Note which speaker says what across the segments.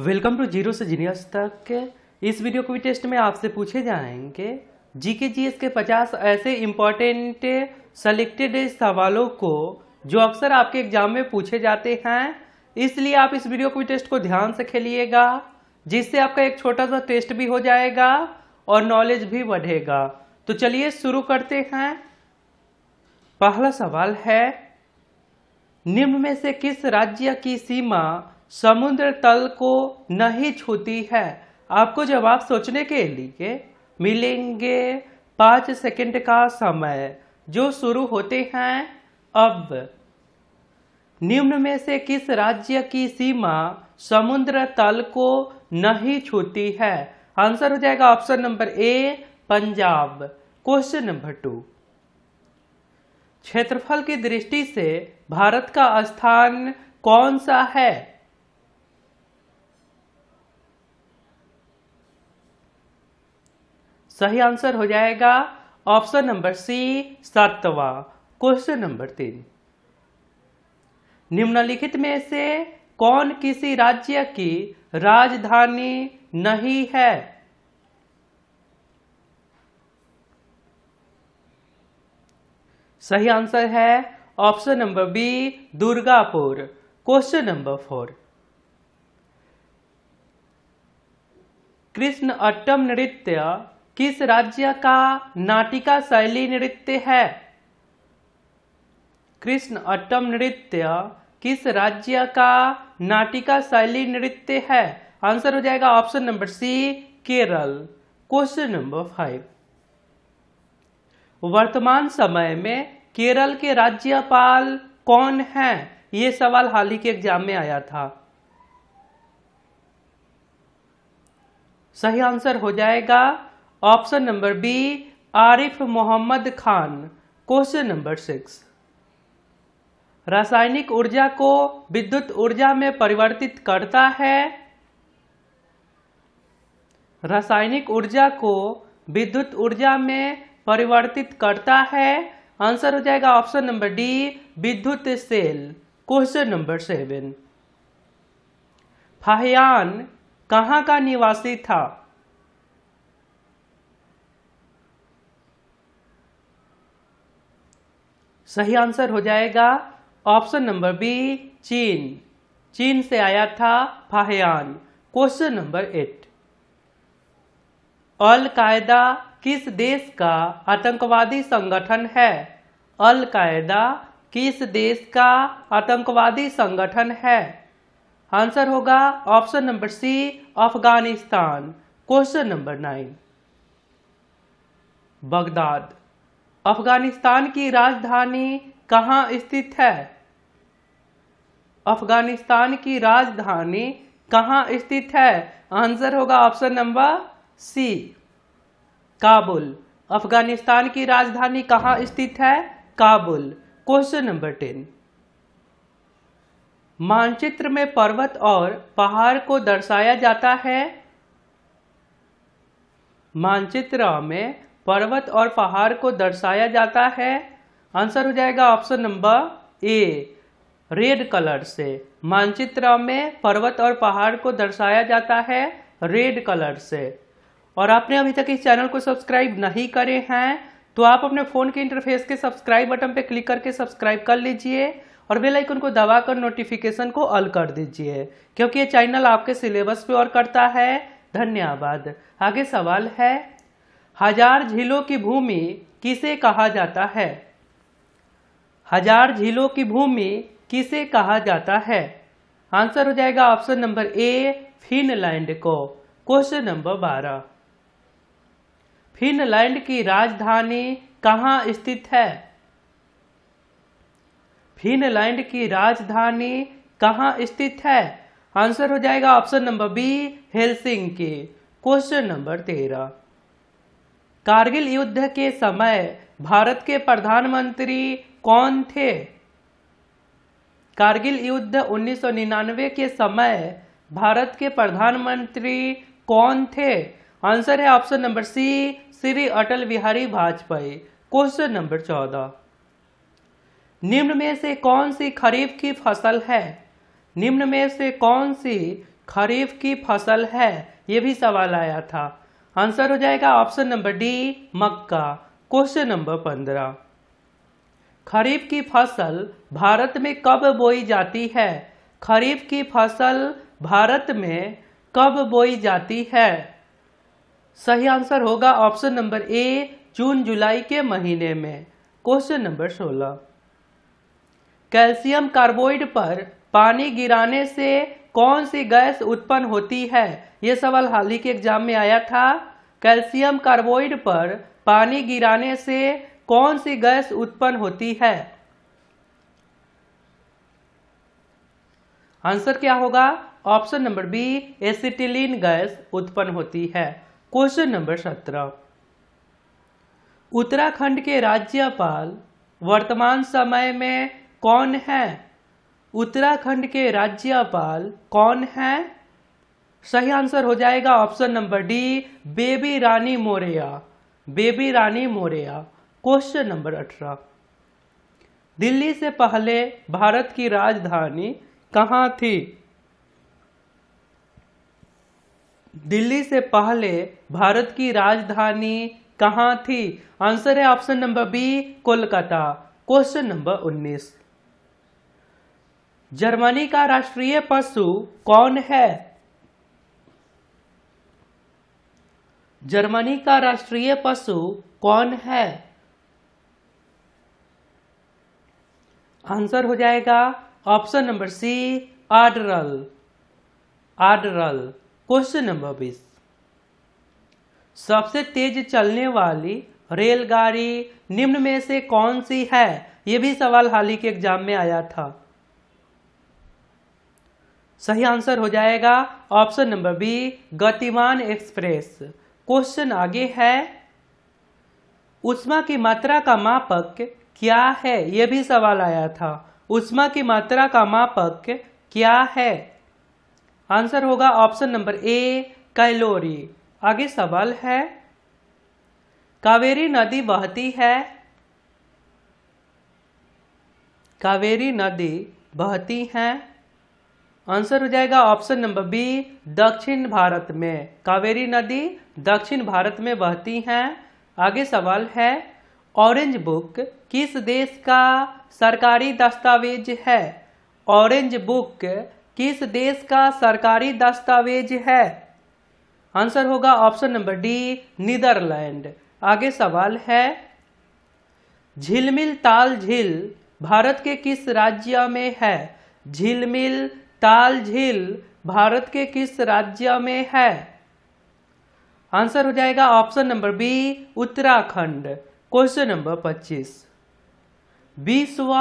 Speaker 1: Welcome to zero से genius तक। इस वीडियो को भी टेस्ट में आपसे पूछे जाएंगे जीके जीएस के 50 ऐसे इंपॉर्टेंट सेलेक्टेड सवालों को जो अक्सर आपके एग्जाम में पूछे जाते हैं। इसलिए आप इस वीडियो को भी टेस्ट को ध्यान से खेलिएगा, जिससे आपका एक छोटा सा टेस्ट भी हो जाएगा और नॉलेज भी बढ़ेगा। तो चलिए शुरू करते हैं। पहला सवाल है, निम्न में से किस राज्य की सीमा समुद्र तल को नहीं छूती है? आपको जवाब सोचने के लिए मिलेंगे 5 सेकंड का समय, जो शुरू होते हैं अब। निम्न में से किस राज्य की सीमा समुद्र तल को नहीं छूती है? आंसर हो जाएगा option number A, Punjab. Question number 2, क्षेत्रफल की दृष्टि से भारत का स्थान कौन सा है? सही आंसर हो जाएगा ऑप्शन नंबर सी, 7वां। क्वेश्चन नंबर 3, निम्नलिखित में से कौन किसी राज्य की राजधानी नहीं है? सही आंसर है option number B, Durgapur. Question number 4, Krishna Attam नृत्य किस राज्य का नाटिका शैली नृत्य है? कृष्ण अट्टम नृत्य किस राज्य का नाटिका शैली नृत्य है? आंसर हो जाएगा option number C, Kerala. Question number 5, वर्तमान समय में केरल के राज्यपाल कौन हैं? ये सवाल हाल ही के एग्जाम में आया था। सही आंसर हो जाएगा option number B, Arif Mohammad Khan. Question number 6, रासायनिक ऊर्जा को विद्युत ऊर्जा में परिवर्तित करता है? रासायनिक ऊर्जा को विद्युत ऊर्जा में परिवर्तित करता है? आंसर हो जाएगा ऑप्शन नंबर डी, विद्युत सेल। क्वेश्चन नंबर 7, फाहियान कहाँ का निवासी था? सही आंसर हो जाएगा ऑप्शन नंबर बी, चीन। चीन से आया था फाहियान। क्वेश्चन नंबर 8, अल कायदा किस देश का आतंकवादी संगठन है? अल कायदा किस देश का आतंकवादी संगठन है? आंसर होगा option number C, Afghanistan. Question number 9, Baghdad Afghanistan की राजधानी कहाँ स्थित है? अफगानिस्तान की राजधानी कहाँ स्थित है? आंसर होगा option number C, Kabul. Afghanistan की राजधानी कहाँ स्थित है? काबुल। क्वेश्चन नंबर 10, मानचित्र में पर्वत और पहाड़ को दर्शाया जाता है? मानचित्र में पर्वत और पहाड़ को दर्शाया जाता है? आंसर हो जाएगा option number A, red colour से। मानचित्र में पर्वत और पहाड़ को दर्शाया जाता है रेड कलर से। और आपने अभी तक इस चैनल को सब्सक्राइब नहीं करे हैं तो आप अपने फोन के इंटरफेस के सब्सक्राइब बटन पर क्लिक करके सब्सक्राइब कर लीजिए और बेल आइकन को दबाकर नोटिफिकेशन को ऑल कर दीजिए, क्योंकि ये चैनल आपके सिलेबस पे और करता है। धन्यवाद। आगे सवाल है, हजार झीलों की भूमि किसे कहा जाता है? हजार झीलों की भूमि किसे कहा जाता है? आंसर हो जाएगा ऑप्शन नंबर ए, फिनलैंड को। क्वेश्चन नंबर 12, फिनलैंड की राजधानी कहाँ स्थित है? फिनलैंड की राजधानी कहाँ स्थित है? आंसर हो जाएगा option number B, Helsinki. Question number 13, Kargil युद्ध के समय भारत के प्रधानमंत्री कौन थे? कारगिल युद्ध 1999 के समय भारत के प्रधानमंत्री कौन थे? आंसर है ऑप्शन नंबर सी, श्री अटल बिहारी वाजपेयी। क्वेश्चन नंबर 14, निम्न में से कौन सी खरीफ की फसल है? निम्न में से कौन सी खरीफ की फसल है? ये भी सवाल आया था। आंसर हो जाएगा ऑप्शन नंबर डी, मक्का। क्वेश्चन नंबर 15, खरीफ की फसल भारत में कब बोई जाती है? खरीफ की फसल भारत में कब बोई जाती है? सही आंसर होगा ऑप्शन नंबर ए, जून जुलाई के महीने में। क्वेश्चन नंबर 16, कैल्शियम कार्बाइड पर पानी गिराने से कौन सी गैस उत्पन्न होती है? यह सवाल हाल ही के एग्जाम में आया था। कैल्शियम कार्बाइड पर पानी गिराने से कौन सी गैस उत्पन्न होती है? आंसर क्या होगा? Option number B, acetylene gas उत्पन्न होती है। क्वेश्चन नंबर 17, उत्तराखंड के राज्यपाल वर्तमान समय में कौन है? उत्तराखंड के राज्यपाल कौन है? सही आंसर हो जाएगा option number D, Baby Rani Maurya. Baby Rani Maurya. Question number 18, Delhi से पहले भारत की राजधानी कहाँ थी? दिल्ली से पहले भारत की राजधानी कहाँ थी? आंसर है option number B, Kolkata. Question number 19, Germany का राष्ट्रीय पशु कौन है? जर्मनी का राष्ट्रीय पशु कौन है? आंसर हो जाएगा ऑप्शन नंबर सी, आडरल। आडरल। क्वेश्चन नंबर 20, सबसे तेज चलने वाली रेलगाड़ी निम्न में से कौन सी है? यह भी सवाल हाल ही के एग्जाम में आया था। सही आंसर हो जाएगा ऑप्शन नंबर बी, गतिमान एक्सप्रेस। क्वेश्चन आगे है, ऊष्मा की मात्रा का मापक क्या है? यह भी सवाल आया था। ऊष्मा की मात्रा का मापक क्या है? आंसर होगा ऑप्शन नंबर ए, कैलोरी। आगे सवाल है, कावेरी नदी बहती है? कावेरी नदी बहती है? आंसर हो जाएगा ऑप्शन नंबर बी, दक्षिण भारत में। कावेरी नदी दक्षिण भारत में बहती हैं। आगे सवाल है, ऑरेंज बुक किस देश का सरकारी दस्तावेज है? ऑरेंज बुक किस देश का सरकारी दस्तावेज है? आंसर होगा ऑप्शन नंबर डी, नीदरलैंड। आगे सवाल है, झिलमिल ताल झील भारत के किस राज्य में है? झिलमिल ताल झील भारत के किस राज्य में है? आंसर हो जाएगा option number B, Uttarakhand. Question number 25, विश्व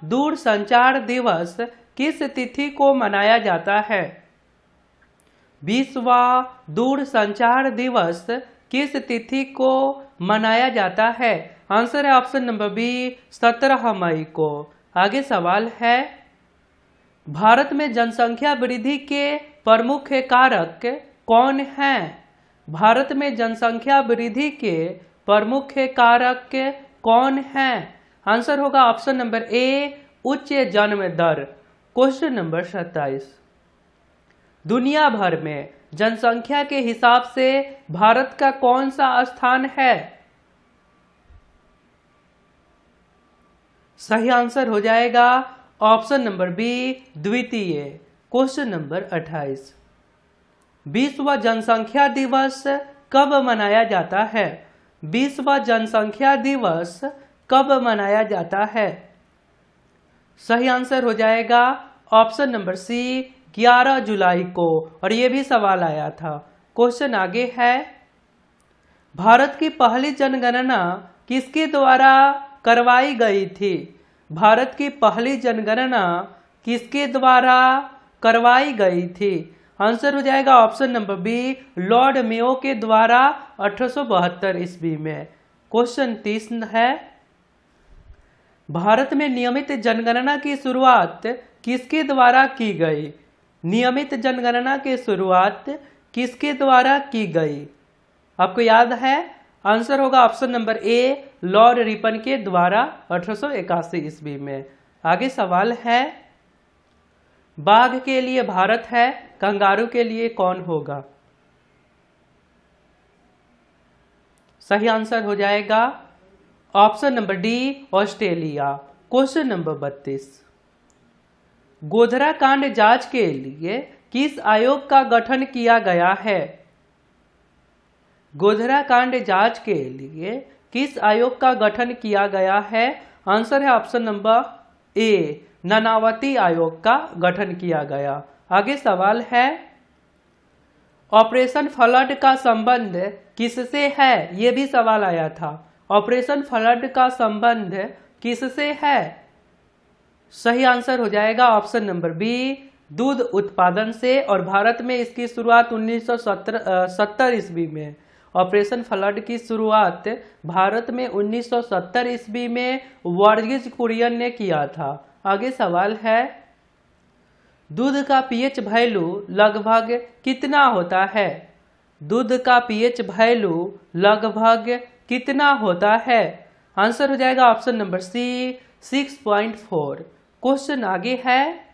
Speaker 1: दूरसंचार दिवस किस तिथि को मनाया जाता है? विश्व दूरसंचार दिवस किस तिथि को मनाया जाता है? आंसर है ऑप्शन नंबर बी, 17 मई को। आगे सवाल है, भारत में जनसंख्या वृद्धि के प्रमुख कारक कौन हैं? भारत में जनसंख्या वृद्धि के प्रमुख कारक कौन हैं? आंसर होगा ऑप्शन नंबर ए, उच्च जन्म दर। क्वेश्चन नंबर 27, दुनिया भर में जनसंख्या के हिसाब से भारत का कौन सा स्थान है? सही आंसर हो जाएगा ऑप्शन नंबर बी, द्वितीय। क्वेश्चन नंबर 28, विश्व जनसंख्या दिवस कब मनाया जाता है? विश्व जनसंख्या दिवस कब मनाया जाता है? सही आंसर हो जाएगा ऑप्शन नंबर सी, 11 जुलाई को। और यह भी सवाल आया था। क्वेश्चन आगे है, भारत की पहली जनगणना किसके द्वारा करवाई गई थी? भारत की पहली जनगणना किसके द्वारा करवाई गई थी? आंसर हो जाएगा option number B, Lord Mayo के द्वारा 1872 ईस्वी में। क्वेश्चन 30 है, भारत में नियमित जनगणना की शुरुआत किसके द्वारा की गई? नियमित जनगणना की शुरुआत किसके द्वारा की गई? आपको याद है? आंसर होगा option number A, Lord Ripon के द्वारा 1881 ईस्वी में। आगे सवाल है, बाघ के लिए भारत है कंगारू के लिए कौन होगा? सही आंसर हो जाएगा option number D, Australia. Question number 32, Godhra कांड जांच के लिए किस आयोग का गठन किया गया है? गोधरा कांड जांच के लिए किस आयोग का गठन किया गया है? आंसर है ऑप्शन नंबर ए, नानावती आयोग का गठन किया गया। आगे सवाल है, ऑपरेशन फ्लड का संबंध किससे है? यह भी सवाल आया था। ऑपरेशन फ्लड का संबंध किससे है? सही आंसर हो जाएगा ऑप्शन नंबर बी, दूध उत्पादन से। और भारत में इसकी शुरुआत 1970 ईस्वी में, ऑपरेशन फ्लड की शुरुआत भारत में 1970 ईस्वी में वर्गीज कुरियन ने किया था। आगे सवाल है, दूध का पीएच वैल्यू लगभग कितना होता है? दूध का पीएच वैल्यू लगभग कितना होता है? आंसर हो जाएगा ऑप्शन नंबर सी, 6.4। क्वेश्चन आगे है,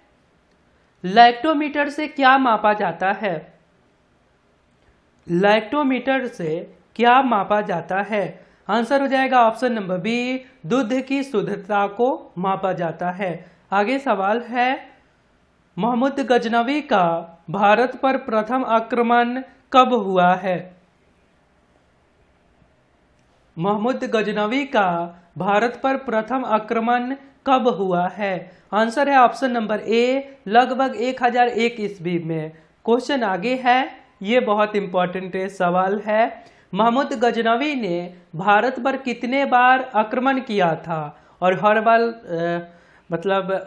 Speaker 1: लैक्टोमीटर से क्या मापा जाता है? लैक्टोमीटर से क्या मापा जाता है? आंसर हो जाएगा ऑप्शन नंबर बी, दूध की शुद्धता को मापा जाता है। आगे सवाल है, मोहम्मद गजनवी का भारत पर प्रथम आक्रमण कब हुआ है? मोहम्मद गजनवी का भारत पर प्रथम आक्रमण कब हुआ है? आंसर है ऑप्शन नंबर ए, लगभग 1001 ईस्वी में। क्वेश्चन आगे है, ये बहुत इंपॉर्टेंट सवाल है, मोहम्मद गजनवी ने भारत पर कितने बार आक्रमण किया था? और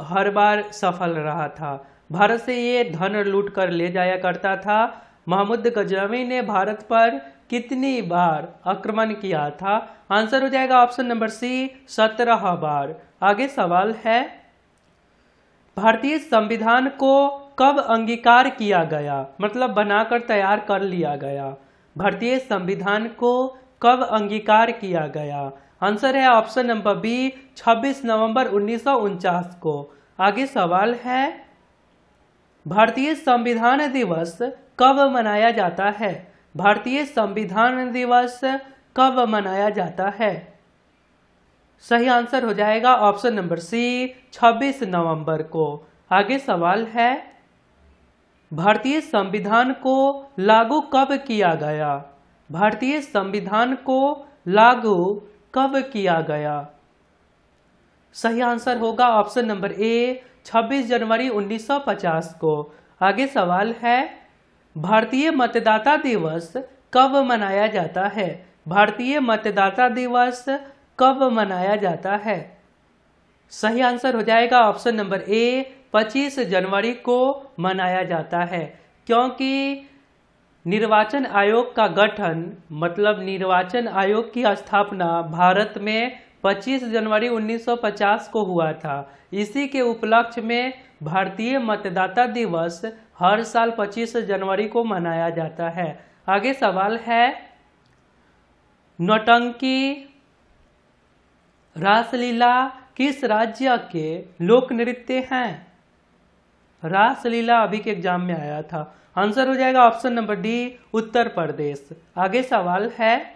Speaker 1: हर बार सफल रहा था। भारत से ये धन लूट कर ले जाया करता था। मोहम्मद गजनवी ने भारत पर कितनी बार आक्रमण किया था? आंसर हो जाएगा ऑप्शन नंबर सी, 17 बार। आगे सवाल है, भारतीय संविधान को कब अंगीकार किया गया? मतलब बनाकर तैयार कर लिया गया। भारतीय संविधान को कब अंगीकार किया गया? आंसर है ऑप्शन नंबर बी, 26 नवंबर 1949 को। आगे सवाल है, भारतीय संविधान दिवस कब मनाया जाता है? भारतीय संविधान दिवस कब मनाया जाता है? सही आंसर हो जाएगा ऑप्शन नंबर सी, 26 नवंबर को। आगे सवाल है, भारतीय संविधान को लागू कब किया गया? भारतीय संविधान को लागू कब किया गया? सही आंसर होगा ऑप्शन नंबर ए, 26 जनवरी 1950 को। आगे सवाल है, भारतीय मतदाता दिवस कब मनाया जाता है? भारतीय मतदाता दिवस कब मनाया जाता है? सही आंसर हो जाएगा ऑप्शन नंबर ए, 25 जनवरी को मनाया जाता है। क्योंकि निर्वाचन आयोग का गठन, मतलब निर्वाचन आयोग की स्थापना भारत में 25 जनवरी 1950 को हुआ था। इसी के उपलक्ष्य में भारतीय मतदाता दिवस हर साल 25 जनवरी को मनाया जाता है। आगे सवाल है, नौटंकी रासलीला किस राज्य के लोक नृत्य हैं? रासलीला अभी के एग्जाम में आया था। आंसर हो जाएगा option number D, Uttar Pradesh. आगे सवाल है,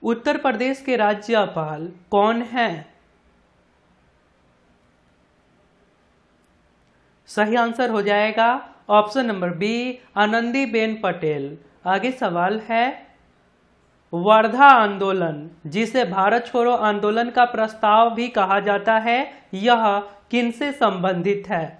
Speaker 1: उत्तर प्रदेश के राज्यपाल कौन हैं? सही आंसर हो जाएगा option number B, Anandiben Patel. आगे सवाल है, वर्धा आंदोलन, जिसे भारत छोड़ो आंदोलन का प्रस्ताव भी कहा जाता है, यह किनसे संबंधित है?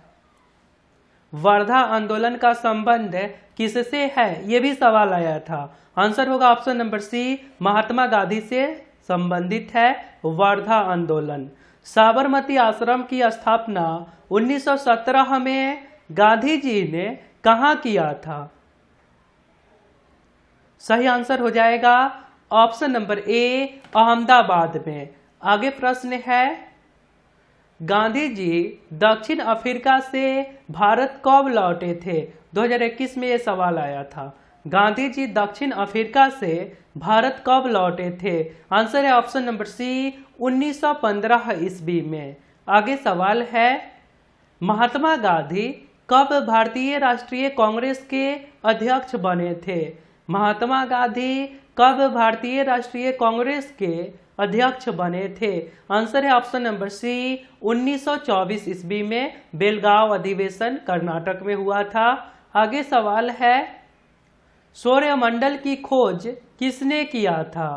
Speaker 1: वर्धा आंदोलन का संबंध किससे है? यह भी सवाल आया था। आंसर होगा ऑप्शन नंबर सी, महात्मा गांधी से संबंधित है वर्धा आंदोलन। साबरमती आश्रम की स्थापना 1917 में गांधी जी ने कहाँ किया था? सही आंसर हो जाएगा ऑप्शन नंबर ए, अहमदाबाद में। आगे प्रश्न है, गांधी जी दक्षिण अफ्रीका से भारत कब लौटे थे? 2021 में यह सवाल आया था। गांधी जी दक्षिण अफ्रीका से भारत कब लौटे थे? आंसर है ऑप्शन नंबर सी, 1915 ईस्वी में। आगे सवाल है, महात्मा गांधी कब भारतीय राष्ट्रीय कांग्रेस के अध्यक्ष बने थे? महात्मा गांधी कब भारतीय राष्ट्रीय कांग्रेस के अध्यक्ष बने थे? आंसर है ऑप्शन नंबर सी, 1924 ईस्वी में बेलगांव अधिवेशन कर्नाटक में हुआ था। आगे सवाल है, सौरमंडल की खोज किसने किया था?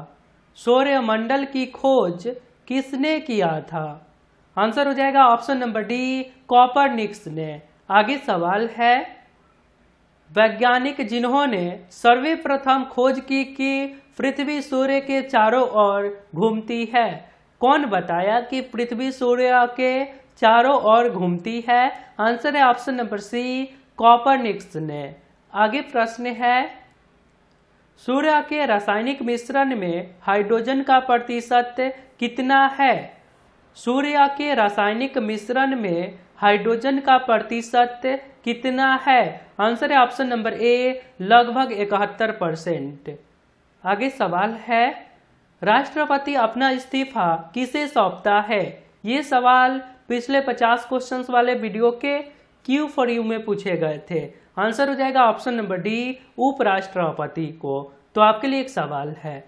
Speaker 1: सौरमंडल की खोज किसने किया था? आंसर हो जाएगा ऑप्शन नंबर डी, कोपरनिकस ने। आगे सवाल है, वैज्ञानिक जिन्होंने सर्वप्रथम खोज की कि पृथ्वी सूर्य के चारों ओर घूमती है, कौन बताया कि पृथ्वी सूर्य के चारों ओर घूमती है? आंसर है ऑप्शन नंबर सी, कोपरनिकस ने। आगे प्रश्न है, सूर्य के रासायनिक मिश्रण में हाइड्रोजन का प्रतिशत कितना है? सूर्य के रासायनिक मिश्रण में हाइड्रोजन का प्रतिशत कितना है? आंसर है ऑप्शन नंबर ए, लगभग 71%। आगे सवाल है, राष्ट्रपति अपना इस्तीफा किसे सौंपता है? ये सवाल पिछले 50 क्वेश्चंस वाले वीडियो के क्यू फॉर यू में पूछे गए थे। आंसर हो जाएगा ऑप्शन नंबर डी, उपराष्ट्रपति को। तो आपके लिए एक सवाल है,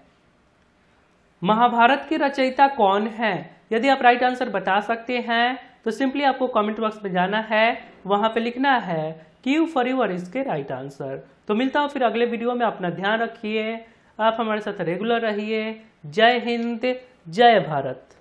Speaker 1: महाभारत की रचयिता कौन है? यदि आप राइट आंसर बता सकते हैं तो सिंपली आपको कमेंट बॉक्स में जाना है, वहां पे लिखना है क्यू फॉर यू और इसके राइट आंसर। तो मिलता हूं फिर अगले वीडियो में। अपना ध्यान रखिए, आप हमारे साथ रेगुलर रहिए। जय हिंद, जय भारत।